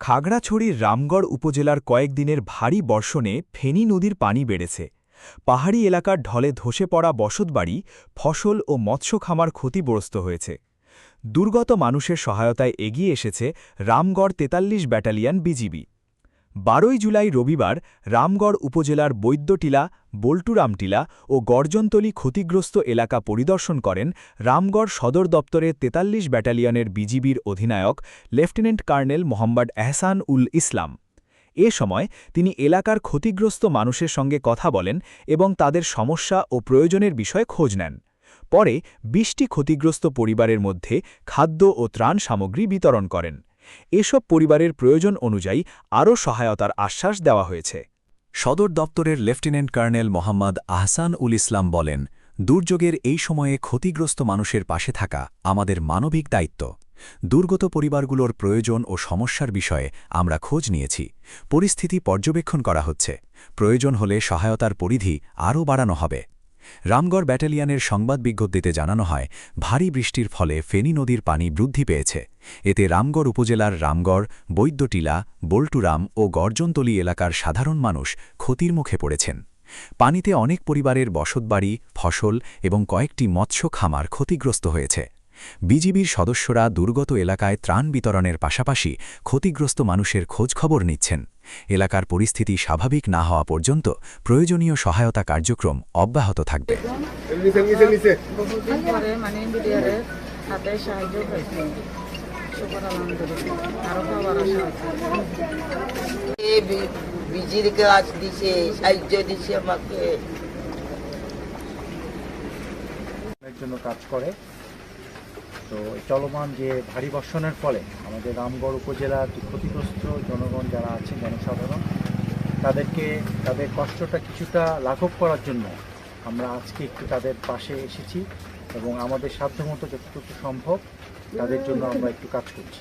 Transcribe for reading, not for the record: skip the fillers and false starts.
খাগড়াছড়ির রামগড় উপজেলার কয়েকদিনের ভারী বর্ষণে ফেনী নদীর পানি বেড়েছে। পাহাড়ি এলাকার ঢলে ধসে পড়া বসতবাড়ি, ফসল ও মৎস্য খামার ক্ষতিগ্রস্ত হয়েছে। দুর্গত মানুষের সহায়তায় এগিয়ে এসেছে রামগড় ৪৩ ব্যাটালিয়ন বিজিবি। ১২ জুলাই রবিবার রামগড় উপজেলার বৈদ্যটিলা, বল্টুরামটিলা ও গর্জনতলী ক্ষতিগ্রস্ত এলাকা পরিদর্শন করেন রামগড় সদর দপ্তরের ৪৩ ব্যাটালিয়নের বিজিবির অধিনায়ক লেফটেন্যান্ট কর্নেল মোহাম্মদ এহসান উল ইসলাম। এ সময় তিনি এলাকার ক্ষতিগ্রস্ত মানুষের সঙ্গে কথা বলেন এবং তাদের সমস্যা ও প্রয়োজনের বিষয়ে খোঁজ নেন। পরে ২০টি ক্ষতিগ্রস্ত পরিবারের মধ্যে খাদ্য ও ত্রাণ সামগ্রী বিতরণ করেন। এসব পরিবারের প্রয়োজন অনুযায়ী আরও সহায়তার আশ্বাস দেওয়া হয়েছে। সদর দপ্তরের লেফটেন্যান্ট কর্নেল মোহাম্মদ আহসান উল ইসলাম বলেন, দুর্যোগের এই সময়ে ক্ষতিগ্রস্ত মানুষের পাশে থাকা আমাদের মানবিক দায়িত্ব। দুর্গত পরিবারগুলোর প্রয়োজন ও সমস্যার বিষয়ে আমরা খোঁজ নিয়েছি। পরিস্থিতি পর্যবেক্ষণ করা হচ্ছে। প্রয়োজন হলে সহায়তার পরিধি আরও বাড়ানো হবে। রামগড় ব্যাটালিয়নের সংবাদ বিজ্ঞপ্তিতে জানানো হয়, ভারী বৃষ্টির ফলে ফেনী নদীর পানি বৃদ্ধি পেয়েছে। এতে রামগড় উপজেলার রামগড়, বৈদ্যটিলা, বল্টুরাম ও গর্জনতলী এলাকার সাধারণ মানুষ ক্ষতির মুখে পড়েছেন। পানিতে অনেক পরিবারের বসতবাড়ি, ফসল এবং কয়েকটি মৎস্য খামার ক্ষতিগ্রস্ত হয়েছে। বিজিবির সদস্যরা দুর্গত এলাকায় ত্রাণ বিতরণের পাশাপাশি ক্ষতিগ্রস্ত মানুষের খোঁজখবর নিচ্ছেন। এলাকার পরিস্থিতি স্বাভাবিক না হওয়া পর্যন্ত প্রয়োজনীয় সহায়তা কার্যক্রম অব্যাহত থাকবে। বিজির গাছ দিছে, সাহায্য দিছে আমাকে জন্য কাজ করে। তো চলমান যে ভারী বর্ষণের ফলে আমাদের রামগড় উপজেলার ক্ষতিগ্রস্ত জনগণ যারা আছেন, জনসাধারণ, তাদের কষ্টটা কিছুটা লাঘব করার জন্য আমরা আজকে একটু তাদের পাশে এসেছি এবং আমাদের সাধ্যমতো যতটুকু সম্ভব তাদের জন্য আমরা একটু কাজ করছি।